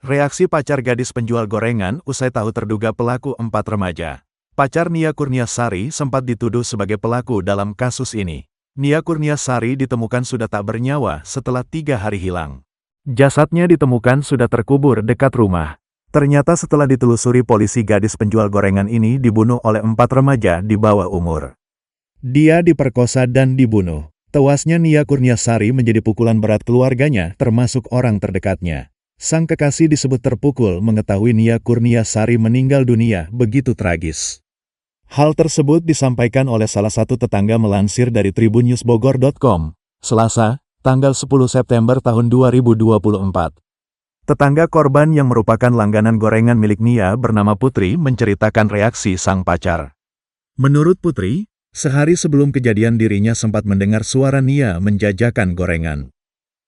Reaksi pacar gadis penjual gorengan usai tahu terduga pelaku 4 remaja. Pacar Nia Kurniasari sempat dituduh sebagai pelaku dalam kasus ini. Nia Kurniasari ditemukan sudah tak bernyawa setelah 3 hari hilang. Jasadnya ditemukan sudah terkubur dekat rumah. Ternyata setelah ditelusuri polisi, gadis penjual gorengan ini dibunuh oleh 4 remaja di bawah umur. Dia diperkosa dan dibunuh. Tewasnya Nia Kurniasari menjadi pukulan berat keluarganya termasuk orang terdekatnya. Sang kekasih disebut terpukul mengetahui Nia Kurniasari meninggal dunia begitu tragis. Hal tersebut disampaikan oleh salah satu tetangga melansir dari tribunnews.bogor.com, Selasa, tanggal 10 September tahun 2024. Tetangga korban yang merupakan langganan gorengan milik Nia bernama Putri menceritakan reaksi sang pacar. Menurut Putri, sehari sebelum kejadian dirinya sempat mendengar suara Nia menjajakan gorengan.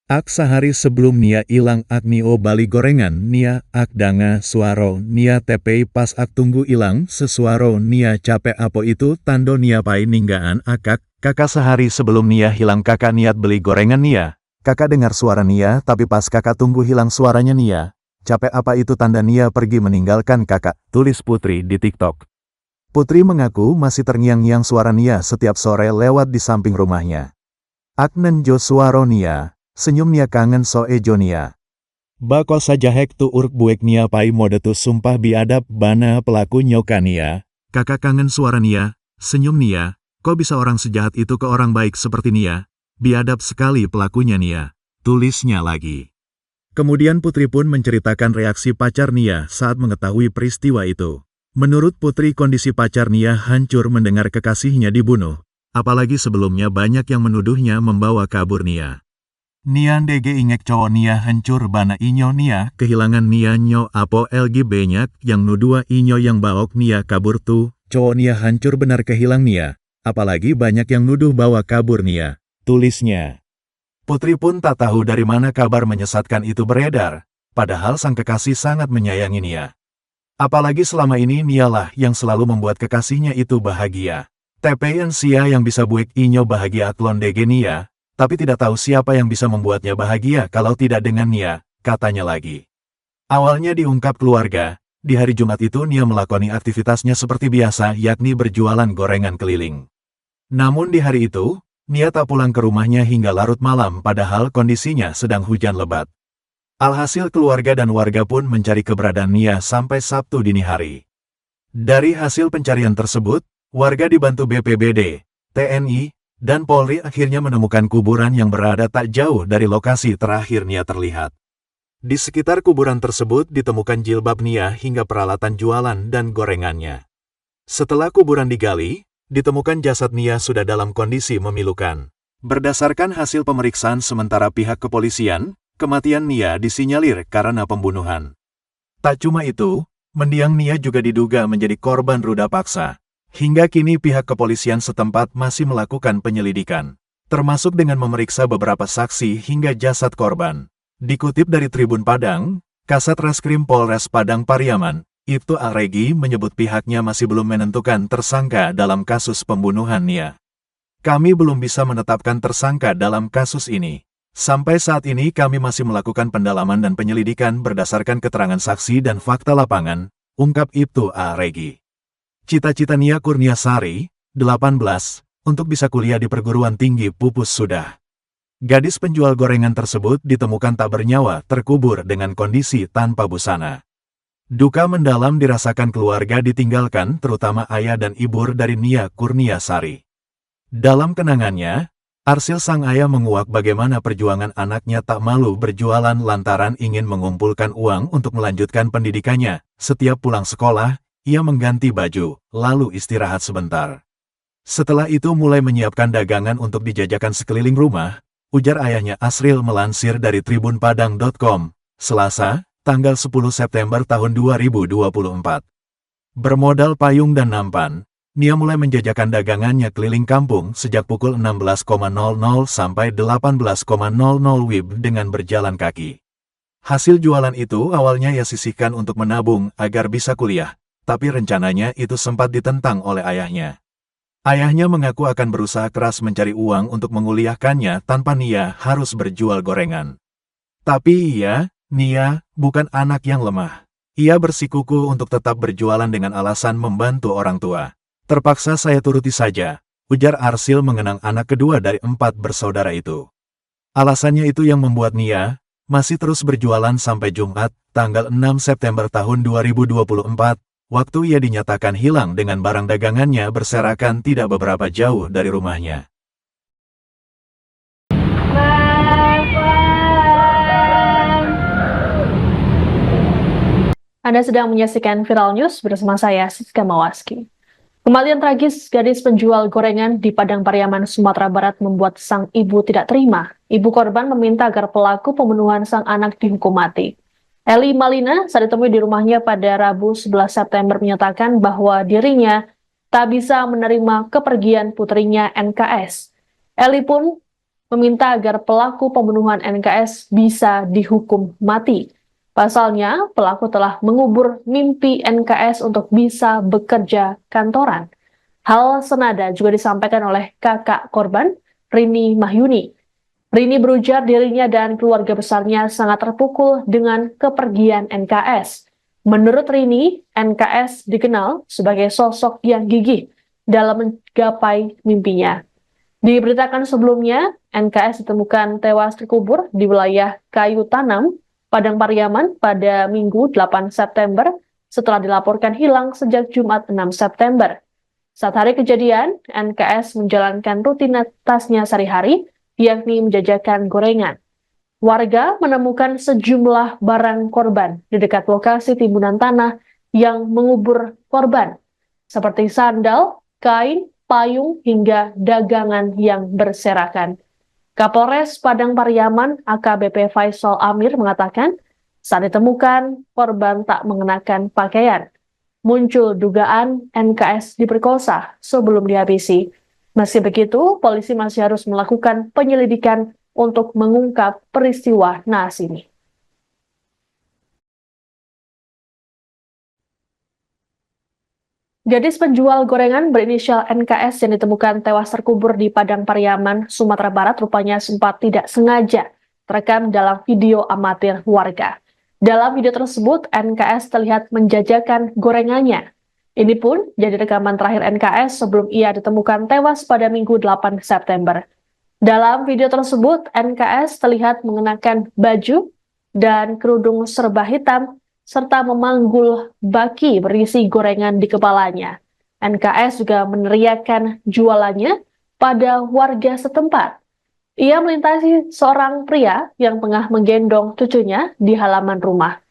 Ak sehari sebelum Nia ilang ak nio bali gorengan Nia ak danga suaro Nia tepei pas ak tunggu ilang sesuaro Nia capek apo itu tando Nia pai ninggaan akak. Kakak sehari sebelum Nia hilang kakak niat beli gorengan Nia. Kakak dengar suara Nia tapi pas kakak tunggu hilang suaranya Nia. Capek apa itu tanda Nia pergi meninggalkan kakak, tulis Putri di TikTok. Putri mengaku masih terngiang-ngiang suara Nia setiap sore lewat di samping rumahnya. Ak nenjo suaro Nia. Senyum Nia kangen so ejo Nia. Bako saja hek tu urk buek Nia pai mode tu sumpah biadab bana pelaku nyoka Nia. Kakak kangen suara Nia, senyum Nia, kok bisa orang sejahat itu ke orang baik seperti Nia? Biadab sekali pelakunya Nia, tulisnya lagi. Kemudian Putri pun menceritakan reaksi pacar Nia saat mengetahui peristiwa itu. Menurut Putri, kondisi pacar Nia hancur mendengar kekasihnya dibunuh. Apalagi sebelumnya banyak yang menuduhnya membawa kabur Nia. Nia ndege ingek cowok Nia hancur bana inyo Nia kehilangan Nia nyo apo LG banyak yang nudua inyo yang baok Nia kabur tuh, cowok Nia hancur benar kehilang Nia, apalagi banyak yang nuduh bawa kabur Nia, tulisnya. Putri pun tak tahu dari mana kabar menyesatkan itu beredar, padahal sang kekasih sangat menyayangi Nia. Apalagi selama ini Nialah yang selalu membuat kekasihnya itu bahagia. Tepean sia yang bisa buek inyo bahagia atlon dege Nia. Tapi tidak tahu siapa yang bisa membuatnya bahagia kalau tidak dengan Nia, katanya lagi. Awalnya diungkap keluarga, di hari Jumat itu Nia melakoni aktivitasnya seperti biasa, yakni berjualan gorengan keliling. Namun di hari itu, Nia tak pulang ke rumahnya hingga larut malam padahal kondisinya sedang hujan lebat. Alhasil keluarga dan warga pun mencari keberadaan Nia sampai Sabtu dini hari. Dari hasil pencarian tersebut, warga dibantu BPBD, TNI, dan Polri akhirnya menemukan kuburan yang berada tak jauh dari lokasi terakhir Nia terlihat. Di sekitar kuburan tersebut ditemukan jilbab Nia hingga peralatan jualan dan gorengannya. Setelah kuburan digali, ditemukan jasad Nia sudah dalam kondisi memilukan. Berdasarkan hasil pemeriksaan sementara pihak kepolisian, kematian Nia disinyalir karena pembunuhan. Tak cuma itu, mendiang Nia juga diduga menjadi korban ruda paksa. Hingga kini pihak kepolisian setempat masih melakukan penyelidikan, termasuk dengan memeriksa beberapa saksi hingga jasad korban. Dikutip dari Tribun Padang, Kasat Reskrim Polres Padang Pariaman, Ibtu Aregi menyebut pihaknya masih belum menentukan tersangka dalam kasus pembunuhan Nia. Kami belum bisa menetapkan tersangka dalam kasus ini. Sampai saat ini kami masih melakukan pendalaman dan penyelidikan berdasarkan keterangan saksi dan fakta lapangan, ungkap Ibtu Aregi. Cita-cita Nia Kurniasari, 18, untuk bisa kuliah di perguruan tinggi pupus sudah. Gadis penjual gorengan tersebut ditemukan tak bernyawa terkubur dengan kondisi tanpa busana. Duka mendalam dirasakan keluarga ditinggalkan terutama ayah dan ibu dari Nia Kurniasari. Dalam kenangannya, Arsil sang ayah menguak bagaimana perjuangan anaknya tak malu berjualan lantaran ingin mengumpulkan uang untuk melanjutkan pendidikannya. Setiap pulang sekolah, ia mengganti baju, lalu istirahat sebentar. Setelah itu mulai menyiapkan dagangan untuk dijajakan sekeliling rumah, ujar ayahnya Asril melansir dari tribunpadang.com, Selasa, tanggal 10 September tahun 2024. Bermodal payung dan nampan, Nia mulai menjajakan dagangannya keliling kampung sejak pukul 16.00 sampai 18.00 WIB dengan berjalan kaki. Hasil jualan itu awalnya ia sisihkan untuk menabung agar bisa kuliah. Tapi rencananya itu sempat ditentang oleh ayahnya. Ayahnya mengaku akan berusaha keras mencari uang untuk menguliahkannya tanpa Nia harus berjual gorengan. Tapi Nia bukan anak yang lemah. Ia bersikukuh untuk tetap berjualan dengan alasan membantu orang tua. Terpaksa saya turuti saja, ujar Arsil mengenang anak kedua dari 4 bersaudara itu. Alasannya itu yang membuat Nia masih terus berjualan sampai Jumat, tanggal 6 September tahun 2024, waktu ia dinyatakan hilang dengan barang dagangannya berserakan tidak beberapa jauh dari rumahnya. Anda sedang menyaksikan Viral News bersama saya, Siska Mawaski. Kematian tragis gadis penjual gorengan di Padang Pariaman, Sumatera Barat membuat sang ibu tidak terima. Ibu korban meminta agar pelaku pembunuhan sang anak dihukum mati. Eli Malina saat ditemui di rumahnya pada Rabu 11 September menyatakan bahwa dirinya tak bisa menerima kepergian putrinya NKS. Eli pun meminta agar pelaku pembunuhan NKS bisa dihukum mati. Pasalnya, pelaku telah mengubur mimpi NKS untuk bisa bekerja kantoran. Hal senada juga disampaikan oleh kakak korban, Rini Mahyuni. Rini berujar dirinya dan keluarga besarnya sangat terpukul dengan kepergian NKS. Menurut Rini, NKS dikenal sebagai sosok yang gigih dalam menggapai mimpinya. Diberitakan sebelumnya, NKS ditemukan tewas terkubur di wilayah Kayu Tanam, Padang Pariaman pada Minggu 8 September setelah dilaporkan hilang sejak Jumat 6 September. Saat hari kejadian, NKS menjalankan rutinitasnya sehari-hari, yakni menjajakan gorengan. Warga menemukan sejumlah barang korban di dekat lokasi timbunan tanah yang mengubur korban, seperti sandal, kain, payung, hingga dagangan yang berserakan. Kapolres Padang Pariaman AKBP Faisal Amir mengatakan, saat ditemukan, korban tak mengenakan pakaian. Muncul dugaan NKS diperkosa sebelum dihabisi. Meski begitu, polisi masih harus melakukan penyelidikan untuk mengungkap peristiwa naas ini. Gadis penjual gorengan berinisial NKS yang ditemukan tewas terkubur di Padang Pariaman, Sumatera Barat rupanya sempat tidak sengaja terekam dalam video amatir warga. Dalam video tersebut, NKS terlihat menjajakan gorengannya. Ini pun jadi rekaman terakhir NKS sebelum ia ditemukan tewas pada Minggu 8 September. Dalam video tersebut, NKS terlihat mengenakan baju dan kerudung serba hitam serta memanggul baki berisi gorengan di kepalanya. NKS juga meneriakkan jualannya pada warga setempat. Ia melintasi seorang pria yang tengah menggendong cucunya di halaman rumah.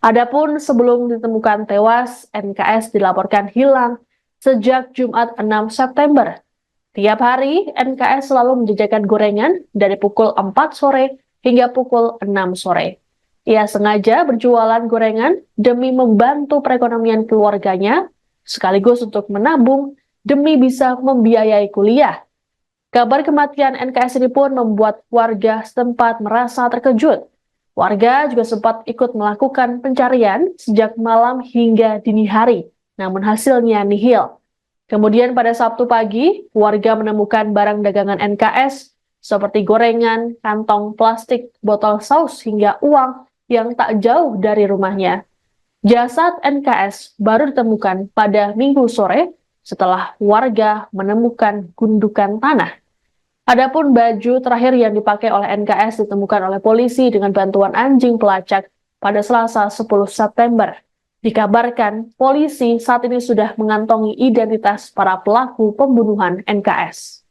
Adapun sebelum ditemukan tewas, NKS dilaporkan hilang sejak Jumat 6 September. Tiap hari, NKS selalu menjajakan gorengan dari pukul 4 sore hingga pukul 6 sore. Ia sengaja berjualan gorengan demi membantu perekonomian keluarganya, sekaligus untuk menabung demi bisa membiayai kuliah. Kabar kematian NKS ini pun membuat warga setempat merasa terkejut. Warga juga sempat ikut melakukan pencarian sejak malam hingga dini hari, namun hasilnya nihil. Kemudian pada Sabtu pagi, warga menemukan barang dagangan NKS seperti gorengan, kantong plastik, botol saus, hingga uang yang tak jauh dari rumahnya. Jasad NKS baru ditemukan pada Minggu sore setelah warga menemukan gundukan tanah. Adapun baju terakhir yang dipakai oleh NKS ditemukan oleh polisi dengan bantuan anjing pelacak pada Selasa 10 September. Dikabarkan polisi saat ini sudah mengantongi identitas para pelaku pembunuhan NKS.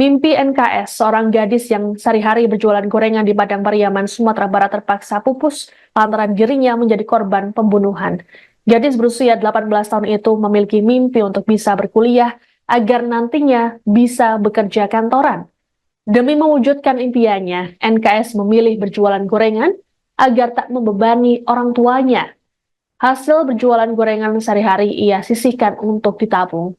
Mimpi NKS, seorang gadis yang sehari-hari berjualan gorengan di Padang Pariaman, Sumatera Barat terpaksa pupus lantaran dirinya menjadi korban pembunuhan. Gadis berusia 18 tahun itu memiliki mimpi untuk bisa berkuliah agar nantinya bisa bekerja kantoran. Demi mewujudkan impiannya, NKS memilih berjualan gorengan agar tak membebani orang tuanya. Hasil berjualan gorengan sehari-hari ia sisihkan untuk ditabung.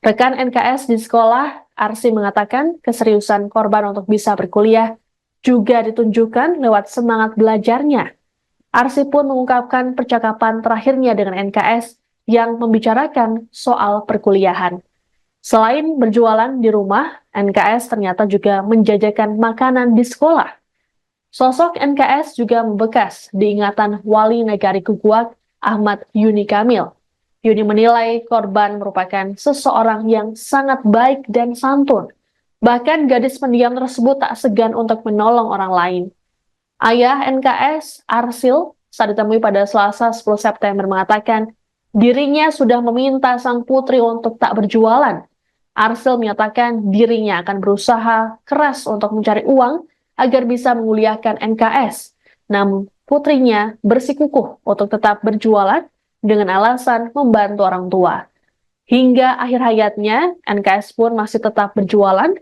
Rekan NKS di sekolah, Arsi mengatakan keseriusan korban untuk bisa berkuliah juga ditunjukkan lewat semangat belajarnya. Arsi pun mengungkapkan percakapan terakhirnya dengan NKS yang membicarakan soal perkuliahan. Selain berjualan di rumah, NKS ternyata juga menjajakan makanan di sekolah. Sosok NKS juga membekas di ingatan Wali Negari Kuguak, Ahmad Yuni Kamil. Yuni menilai korban merupakan seseorang yang sangat baik dan santun. Bahkan gadis pendiam tersebut tak segan untuk menolong orang lain. Ayah NKS, Arsil, saat ditemui pada Selasa 10 September mengatakan dirinya sudah meminta sang putri untuk tak berjualan. Arsil menyatakan dirinya akan berusaha keras untuk mencari uang agar bisa menguliahkan NKS. Namun putrinya bersikukuh untuk tetap berjualan dengan alasan membantu orang tua. Hingga akhir hayatnya, NKS pun masih tetap berjualan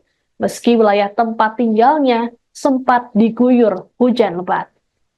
meski wilayah tempat tinggalnya sempat diguyur hujan lebat.